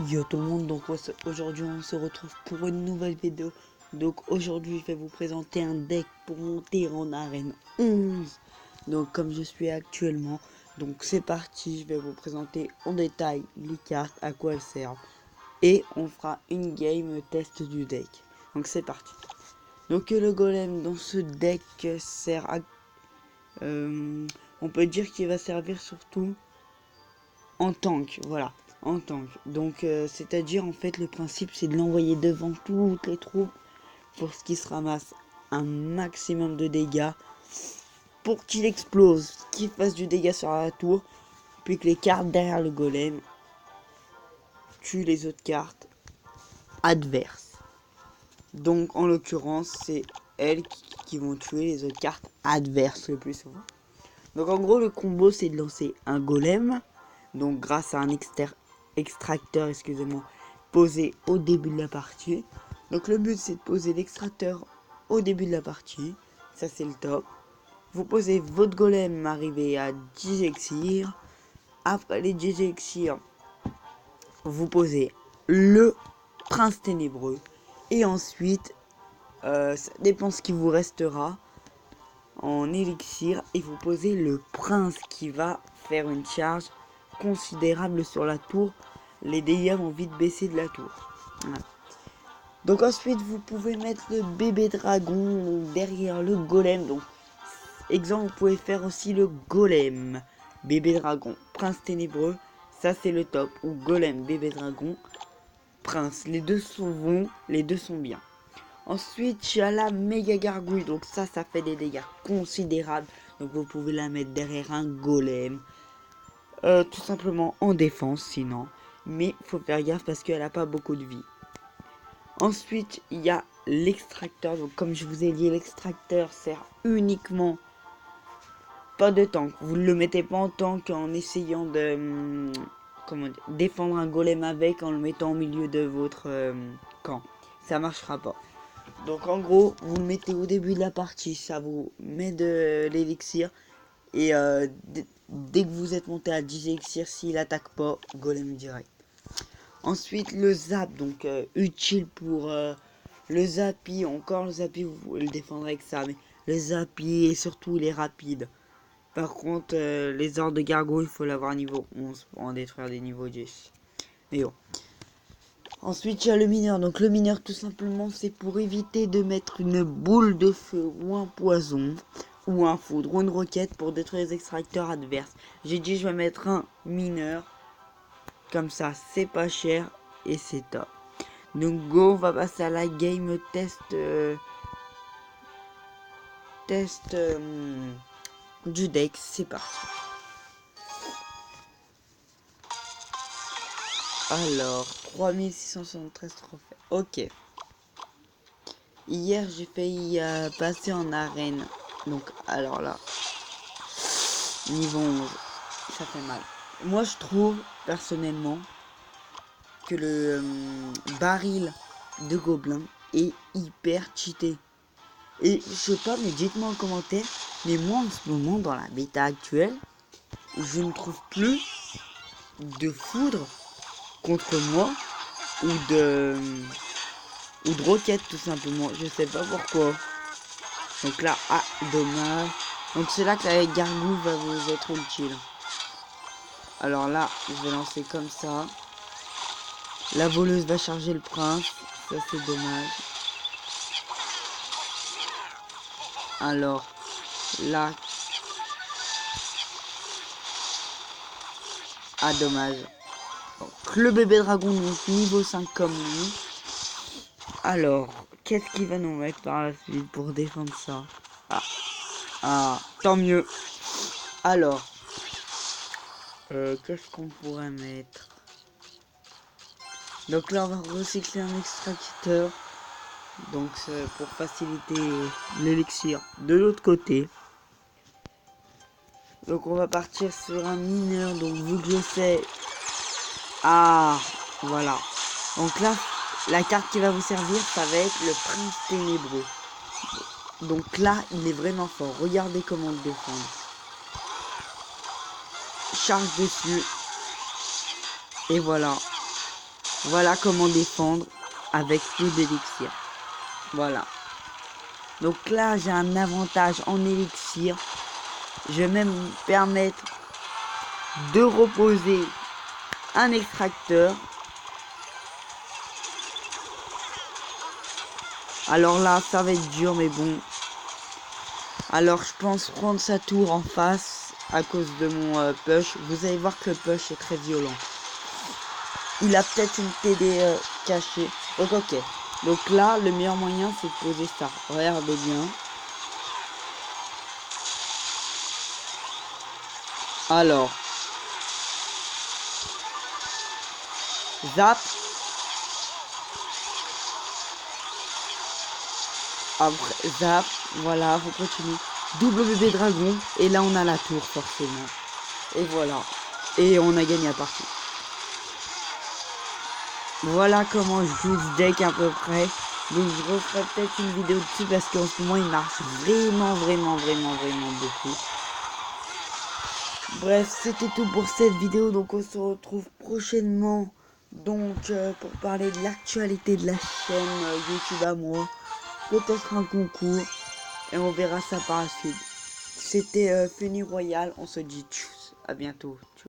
Yo tout le monde, donc aujourd'hui on se retrouve pour une nouvelle vidéo. Donc aujourd'hui je vais vous présenter un deck pour monter en arène 11. Donc comme je suis actuellement, donc c'est parti, je vais vous présenter en détail les cartes, à quoi elles servent. Et on fera une game test du deck. Donc c'est parti. Donc le golem dans ce deck sert à... on peut dire qu'il va servir surtout en tank, voilà, en tank. Donc c'est-à-dire en fait le principe c'est de l'envoyer devant toutes les troupes pour qu'il se ramasse un maximum de dégâts pour qu'il explose, qu'il fasse du dégât sur la tour, puis que les cartes derrière le golem tuent les autres cartes adverses. Donc en l'occurrence c'est elles qui vont tuer les autres cartes adverses le plus souvent. Donc en gros le combo c'est de lancer un golem, donc grâce à un extracteur, excusez-moi, posé au début de la partie. Donc le but c'est de poser l'extracteur au début de la partie, ça c'est le top. Vous posez votre golem arrivé à 10 elixirs. Après les 10 elixirs, vous posez le prince ténébreux. Et ensuite, ça dépend ce qui vous restera en élixir, et vous posez le prince qui va faire une charge considérable sur la tour. Les dégâts vont vite baisser de la tour. Voilà. Donc ensuite vous pouvez mettre le bébé dragon derrière le golem. Donc exemple, vous pouvez faire aussi le golem, bébé dragon, prince ténébreux, ça c'est le top. Ou golem, bébé dragon, prince, les deux sont bons, les deux sont bien. Ensuite, il y a la méga gargouille, donc ça fait des dégâts considérables. Donc vous pouvez la mettre derrière un golem, tout simplement en défense sinon. Mais faut faire gaffe parce qu'elle n'a pas beaucoup de vie. Ensuite, il y a l'extracteur. Donc comme je vous ai dit, l'extracteur sert uniquement pas de tank. Vous ne le mettez pas en tank en essayant de défendre un golem avec, en le mettant au milieu de votre camp. Ça marchera pas. Donc en gros, vous le mettez au début de la partie, ça vous met de l'élixir. Et dès que vous êtes monté à 10 élixirs, s'il attaque pas, golem direct. Ensuite, le zap, donc utile pour le zappy. Encore le zappy, vous pouvez le défendre avec ça. Mais le zappy et surtout les rapides. Par contre, les ordres de gargouille, il faut l'avoir niveau 11 pour en détruire des niveaux 10. Mais bon. Ensuite, il y a le mineur. Donc le mineur, tout simplement, c'est pour éviter de mettre une boule de feu ou un poison ou un foudre ou une roquette pour détruire les extracteurs adverses. J'ai dit je vais mettre un mineur. Comme ça, c'est pas cher et c'est top. Donc go, on va passer à la game test du deck. C'est parti. Alors, 3673 trophées. Ok. Hier, j'ai failli passer en arène. Donc, alors là, niveau 11, ça fait mal. Moi, je trouve, personnellement, que le baril de gobelin est hyper cheaté. Et je sais pas, mais dites-moi en commentaire. Mais moi, en ce moment, dans la bêta actuelle, je ne trouve plus de foudre contre moi ou de roquette tout simplement. Je sais pas pourquoi. Donc là, ah, dommage. Donc c'est là que la gargouille va vous être utile. Alors là, je vais lancer comme ça. La voleuse va charger le prince. Ça c'est dommage. Alors là. Ah dommage. Donc, le bébé dragon, donc niveau 5 comme lui. Alors, qu'est-ce qu'il va nous mettre par la suite pour défendre ça? Ah, tant mieux. Alors, qu'est-ce qu'on pourrait mettre? Donc là, on va recycler un extracteur. Donc, c'est pour faciliter l'élixir de l'autre côté. Donc, on va partir sur un mineur. Donc, vu que je sais... Ah, voilà. Donc là, la carte qui va vous servir, ça va être le prince ténébreux. Donc là, il est vraiment fort. Regardez comment le défendre. Charge dessus. Et voilà. Voilà comment défendre avec peu d'élixir. Voilà. Donc là, j'ai un avantage en élixir. Je vais même me permettre de reposer un extracteur. Alors là, ça va être dur, mais bon. Alors, je pense prendre sa tour en face à cause de mon push. Vous allez voir que le push est très violent. Il a peut-être une TD cachée. Donc, ok. Donc là, le meilleur moyen, c'est de poser ça. Regardez bien. Alors. Zap. Après, zap. Voilà, vous continuez. Double bébé dragon. Et là, on a la tour, forcément. Et voilà. Et on a gagné la partie. Voilà comment je joue ce deck à peu près. Donc je referai peut-être une vidéo dessus parce qu'en ce moment il marche vraiment beaucoup. Bref, c'était tout pour cette vidéo. Donc on se retrouve prochainement donc pour parler de l'actualité de la chaîne YouTube à moi. Peut-être un concours. Et on verra ça par la suite. C'était Funny Royal. On se dit tchuss. À bientôt.